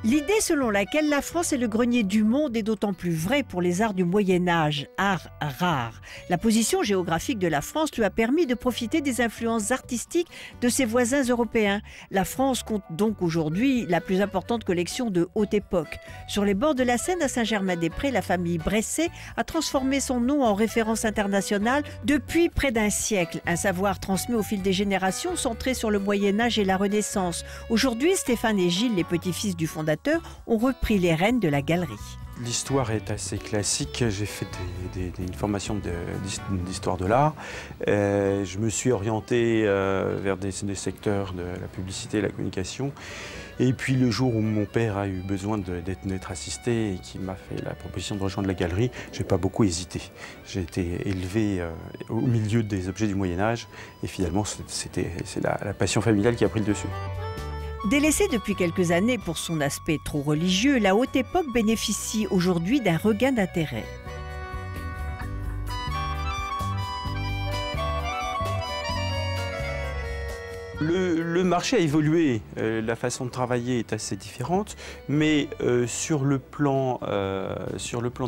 L'idée selon laquelle la France est le grenier du monde est d'autant plus vraie pour les arts du Moyen-Âge, arts rares. La position géographique de la France lui a permis de profiter des influences artistiques de ses voisins européens. La France compte donc aujourd'hui la plus importante collection de haute époque. Sur les bords de la Seine à Saint-Germain-des-Prés, la famille Bresset a transformé son nom en référence internationale depuis près d'un siècle. Un savoir transmis au fil des générations centré sur le Moyen-Âge et la Renaissance. Aujourd'hui, Stéphane et Gilles, les petits-fils du fondateur, ont repris les rênes de la galerie. L'histoire est assez classique. J'ai fait une formation d'histoire de l'art. Je me suis orienté vers des secteurs de la publicité et la communication. Et puis le jour où mon père a eu besoin d'être assisté et qui m'a fait la proposition de rejoindre la galerie, je n'ai pas beaucoup hésité. J'ai été élevé au milieu des objets du Moyen-Âge et finalement c'est la passion familiale qui a pris le dessus. Délaissée depuis quelques années pour son aspect trop religieux, la haute époque bénéficie aujourd'hui d'un regain d'intérêt. Le marché a évolué, la façon de travailler est assez différente, mais sur le plan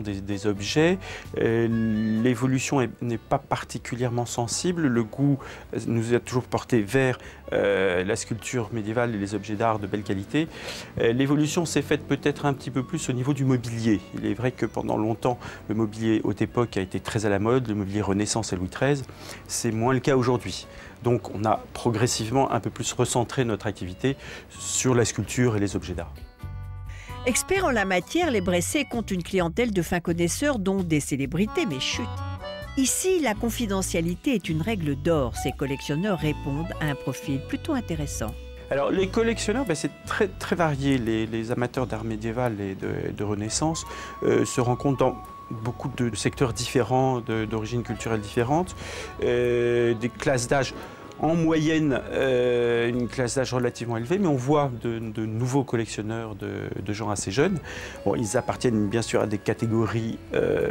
des objets, l'évolution n'est pas particulièrement sensible. Le goût nous a toujours porté vers la sculpture médiévale et les objets d'art de belle qualité. L'évolution s'est faite peut-être un petit peu plus au niveau du mobilier. Il est vrai que pendant longtemps, le mobilier haute époque a été très à la mode, le mobilier Renaissance et Louis XIII. C'est moins le cas aujourd'hui. Donc on a progressivement un peu plus recentré notre activité sur la sculpture et les objets d'art. Experts en la matière, les Bresset comptent une clientèle de fins connaisseurs dont des célébrités, mais chut. Ici, la confidentialité est une règle d'or. Ces collectionneurs répondent à un profil plutôt intéressant. Alors les collectionneurs, c'est très varié. Les amateurs d'art médiéval et de Renaissance se rencontrent dans beaucoup de secteurs différents, d'origines culturelles différentes, des classes d'âge. En moyenne, une classe d'âge relativement élevée, mais on voit de nouveaux collectionneurs de gens assez jeunes. Bon, ils appartiennent bien sûr à des catégories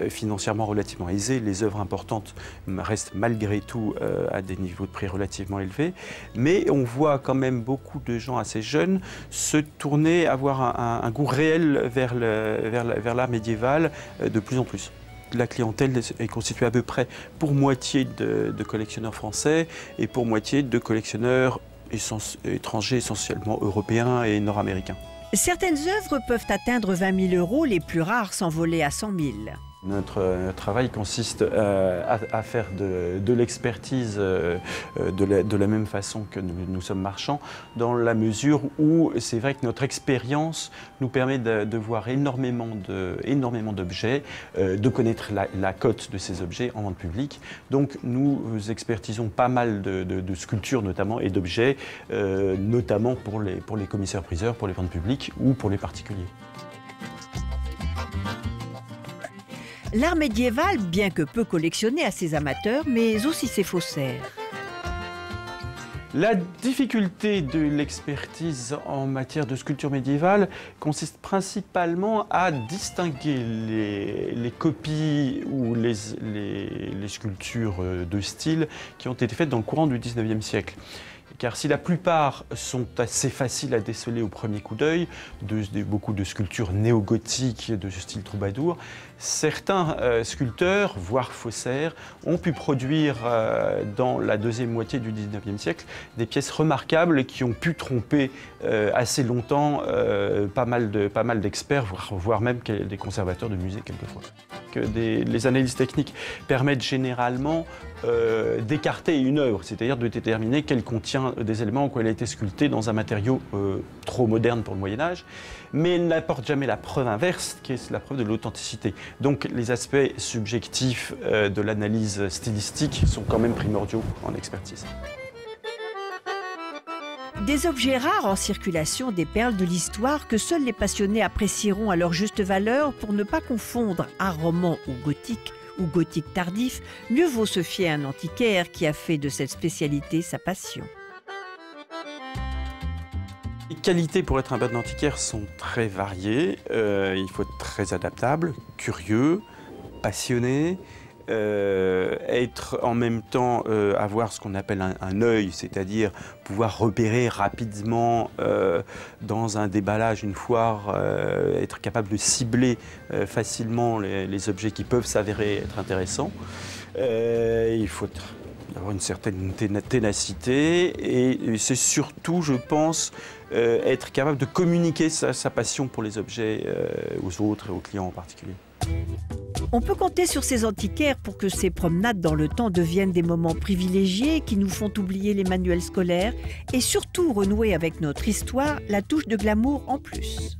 financièrement relativement aisées. Les œuvres importantes restent malgré tout à des niveaux de prix relativement élevés. Mais on voit quand même beaucoup de gens assez jeunes se tourner, avoir un goût réel vers l'art médiéval de plus en plus. La clientèle est constituée à peu près pour moitié de collectionneurs français et pour moitié de collectionneurs étrangers, essentiellement européens et nord-américains. Certaines œuvres peuvent atteindre 20 000 €, les plus rares s'envoler à 100 000. Notre travail consiste à faire de l'expertise de la même façon que nous sommes marchands, dans la mesure où c'est vrai que notre expérience nous permet de voir énormément d'objets, de connaître la cote de ces objets en vente publique. Donc nous expertisons pas mal de sculptures notamment et d'objets, notamment pour les commissaires-priseurs, pour les ventes publiques ou pour les particuliers. L'art médiéval, bien que peu collectionné, a ses amateurs, mais aussi ses faussaires. La difficulté de l'expertise en matière de sculpture médiévale consiste principalement à distinguer les copies ou les sculptures de style qui ont été faites dans le courant du XIXe siècle. Car si la plupart sont assez faciles à déceler au premier coup d'œil, beaucoup de sculptures néo-gothiques de style troubadour, certains sculpteurs, voire faussaires, ont pu produire dans la deuxième moitié du XIXe siècle des pièces remarquables qui ont pu tromper assez longtemps pas mal d'experts, voire même des conservateurs de musées quelquefois. Les analyses techniques permettent généralement d'écarter une œuvre, c'est-à-dire de déterminer qu'elle contient des éléments ou qu'elle a été sculptée dans un matériau trop moderne pour le Moyen-Âge, mais elle n'apporte jamais la preuve inverse, qui est la preuve de l'authenticité. Donc les aspects subjectifs de l'analyse stylistique sont quand même primordiaux en expertise. Des objets rares en circulation, des perles de l'histoire que seuls les passionnés apprécieront à leur juste valeur. Pour ne pas confondre art roman ou gothique tardif, mieux vaut se fier à un antiquaire qui a fait de cette spécialité sa passion. Les qualités pour être un bon antiquaire sont très variées. Il faut être très adaptable, curieux, passionné, être en même temps, avoir ce qu'on appelle un œil, c'est-à-dire pouvoir repérer rapidement dans un déballage, une foire, être capable de cibler facilement les objets qui peuvent s'avérer être intéressants. Il faut avoir une certaine ténacité et c'est surtout, je pense, être capable de communiquer sa passion pour les objets aux autres et aux clients en particulier. On peut compter sur ces antiquaires pour que ces promenades dans le temps deviennent des moments privilégiés qui nous font oublier les manuels scolaires et surtout renouer avec notre histoire la touche de glamour en plus.